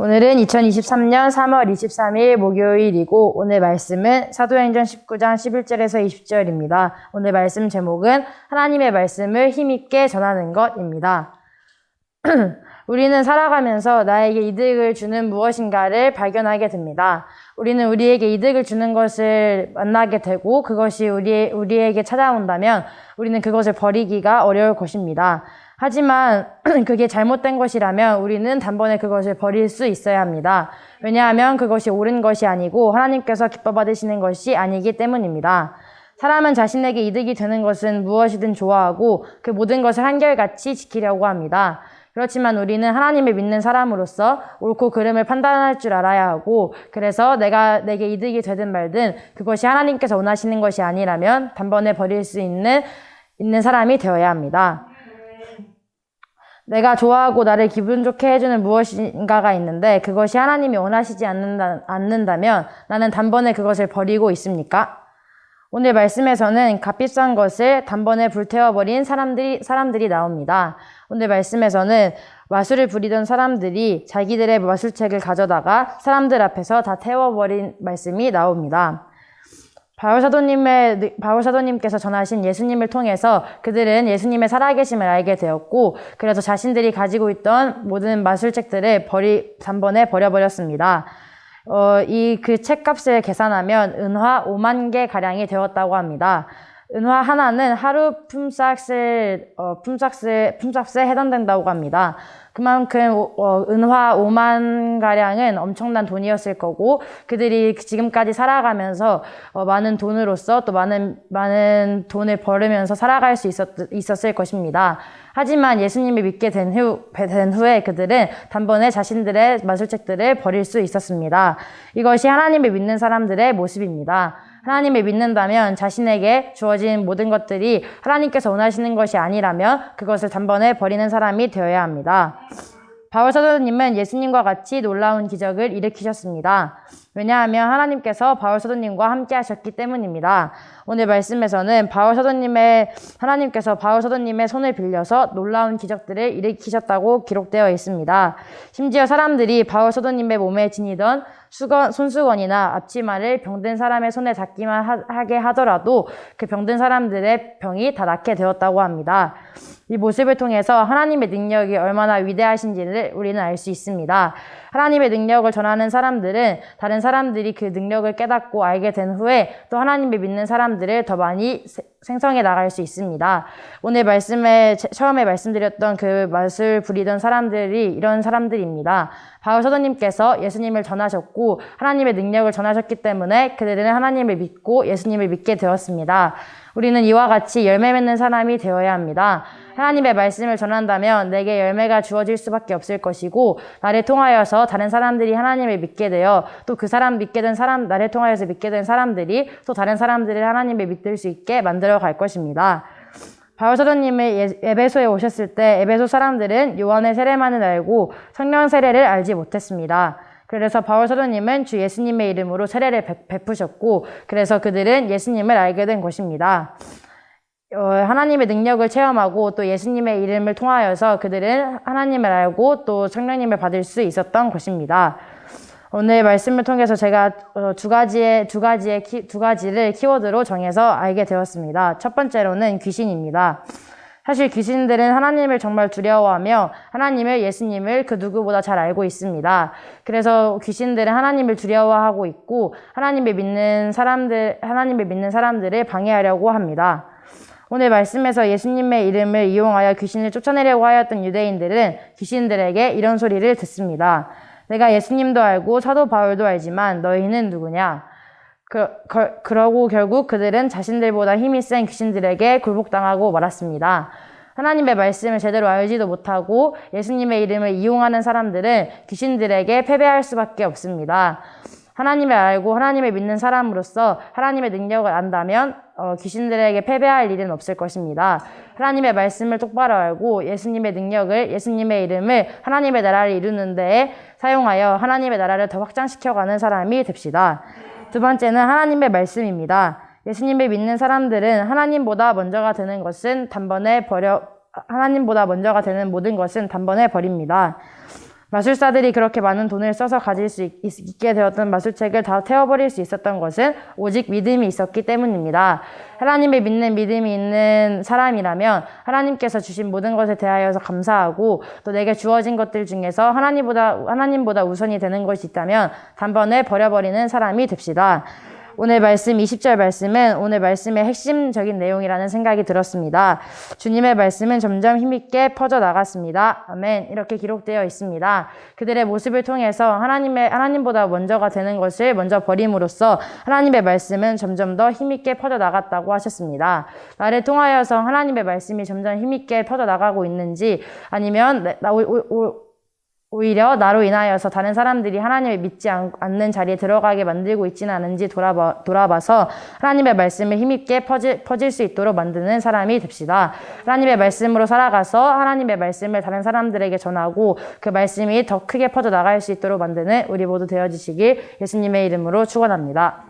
오늘은 2023년 3월 23일 목요일이고 오늘 말씀은 사도행전 19장 11절에서 20절입니다. 오늘 말씀 제목은 하나님의 말씀을 힘있게 전하는 것입니다. 우리는 살아가면서 나에게 이득을 주는 무엇인가를 발견하게 됩니다. 우리는 우리에게 이득을 주는 것을 만나게 되고 그것이 우리에게 찾아온다면 우리는 그것을 버리기가 어려울 것입니다. 하지만 그게 잘못된 것이라면 우리는 단번에 그것을 버릴 수 있어야 합니다. 왜냐하면 그것이 옳은 것이 아니고 하나님께서 기뻐 받으시는 것이 아니기 때문입니다. 사람은 자신에게 이득이 되는 것은 무엇이든 좋아하고 그 모든 것을 한결같이 지키려고 합니다. 그렇지만 우리는 하나님을 믿는 사람으로서 옳고 그름을 판단할 줄 알아야 하고 그래서 내게 이득이 되든 말든 그것이 하나님께서 원하시는 것이 아니라면 단번에 버릴 수 있는 사람이 되어야 합니다. 내가 좋아하고 나를 기분 좋게 해주는 무엇인가가 있는데 그것이 하나님이 원하시지 않는다면 나는 단번에 그것을 버리고 있습니까? 오늘 말씀에서는 값비싼 것을 단번에 불태워버린 사람들이 나옵니다. 오늘 말씀에서는 마술을 부리던 사람들이 자기들의 마술책을 가져다가 사람들 앞에서 다 태워버린 말씀이 나옵니다. 바울 사도님께서 전하신 예수님을 통해서 그들은 예수님의 살아계심을 알게 되었고 그래서 자신들이 가지고 있던 모든 마술책들을 단번에 버려버렸습니다. 그 책값을 계산하면 은화 5만 개 가량이 되었다고 합니다. 은화 하나는 하루 품삯에 해당된다고 합니다. 그만큼 은화 5만 가량은 엄청난 돈이었을 거고 그들이 지금까지 살아가면서 많은 돈으로서 또 많은 돈을 벌으면서 살아갈 수 있었을 것입니다. 하지만 예수님을 믿게 된 후에 그들은 단번에 자신들의 마술책들을 버릴 수 있었습니다. 이것이 하나님을 믿는 사람들의 모습입니다. 하나님을 믿는다면 자신에게 주어진 모든 것들이 하나님께서 원하시는 것이 아니라면 그것을 단번에 버리는 사람이 되어야 합니다. 바울 사도님은 예수님과 같이 놀라운 기적을 일으키셨습니다. 왜냐하면 하나님께서 바울 사도님과 함께 하셨기 때문입니다. 오늘 말씀에서는 하나님께서 바울 사도님의 손을 빌려서 놀라운 기적들을 일으키셨다고 기록되어 있습니다. 심지어 사람들이 바울 사도님의 몸에 지니던 손수건이나 앞치마를 병든 사람의 손에 닿기만 하게 하더라도 그 병든 사람들의 병이 다 낫게 되었다고 합니다. 이 모습을 통해서 하나님의 능력이 얼마나 위대하신지를 우리는 알 수 있습니다. 하나님의 능력을 전하는 사람들은 다른 사람들이 그 능력을 깨닫고 알게 된 후에 또 하나님을 믿는 사람들을 더 많이 생성해 나갈 수 있습니다. 오늘 말씀에 처음에 말씀드렸던 그 마술 부리던 사람들이 이런 사람들입니다. 바울 사도님께서 예수님을 전하셨고 하나님의 능력을 전하셨기 때문에 그들은 하나님을 믿고 예수님을 믿게 되었습니다. 우리는 이와 같이 열매 맺는 사람이 되어야 합니다. 하나님의 말씀을 전한다면 내게 열매가 주어질 수밖에 없을 것이고 나를 통하여서 다른 사람들이 하나님을 믿게 되어 또 나를 통하여서 믿게 된 사람들이 또 다른 사람들을 하나님을 믿을 수 있게 만들어 갈 것입니다. 바울 사도님이 에베소에 오셨을 때 에베소 사람들은 요한의 세례만을 알고 성령 세례를 알지 못했습니다. 그래서 바울 사도님은 주 예수님의 이름으로 세례를 베푸셨고 그래서 그들은 예수님을 알게 된 것입니다. 하나님의 능력을 체험하고 또 예수님의 이름을 통하여서 그들은 하나님을 알고 또 성령님을 받을 수 있었던 것입니다. 오늘 말씀을 통해서 제가 두 가지를 키워드로 정해서 알게 되었습니다. 첫 번째로는 귀신입니다. 사실 귀신들은 하나님을 정말 두려워하며 예수님을 그 누구보다 잘 알고 있습니다. 그래서 귀신들은 하나님을 두려워하고 있고 하나님을 믿는 사람들을 방해하려고 합니다. 오늘 말씀에서 예수님의 이름을 이용하여 귀신을 쫓아내려고 하였던 유대인들은 귀신들에게 이런 소리를 듣습니다. 내가 예수님도 알고 사도 바울도 알지만 너희는 누구냐? 그러고 결국 그들은 자신들보다 힘이 센 귀신들에게 굴복당하고 말았습니다. 하나님의 말씀을 제대로 알지도 못하고 예수님의 이름을 이용하는 사람들은 귀신들에게 패배할 수밖에 없습니다. 하나님을 알고 하나님을 믿는 사람으로서 하나님의 능력을 안다면 귀신들에게 패배할 일은 없을 것입니다. 하나님의 말씀을 똑바로 알고 예수님의 이름을 하나님의 나라를 이루는 데에 사용하여 하나님의 나라를 더 확장시켜가는 사람이 됩시다. 두 번째는 하나님의 말씀입니다. 예수님을 믿는 사람들은 하나님보다 먼저가 되는 모든 것은 단번에 버립니다. 마술사들이 그렇게 많은 돈을 써서 가질 수 있게 되었던 마술책을 다 태워버릴 수 있었던 것은 오직 믿음이 있었기 때문입니다. 하나님을 믿는 믿음이 있는 사람이라면 하나님께서 주신 모든 것에 대하여서 감사하고 또 내게 주어진 것들 중에서 하나님보다 우선이 되는 것이 있다면 단번에 버려버리는 사람이 됩시다. 오늘 말씀 20절 말씀은 오늘 말씀의 핵심적인 내용이라는 생각이 들었습니다. 주님의 말씀은 점점 힘있게 퍼져나갔습니다. 아멘. 이렇게 기록되어 있습니다. 그들의 모습을 통해서 하나님보다 먼저가 되는 것을 먼저 버림으로써 하나님의 말씀은 점점 더 힘있게 퍼져나갔다고 하셨습니다. 나를 통하여서 하나님의 말씀이 점점 힘있게 퍼져나가고 있는지 아니면 오히려 나로 인하여서 다른 사람들이 하나님을 믿지 않는 자리에 들어가게 만들고 있지는 않은지 돌아봐서 하나님의 말씀을 힘있게 퍼질 수 있도록 만드는 사람이 됩시다. 하나님의 말씀으로 살아가서 하나님의 말씀을 다른 사람들에게 전하고 그 말씀이 더 크게 퍼져나갈 수 있도록 만드는 우리 모두 되어주시길 예수님의 이름으로 축원합니다.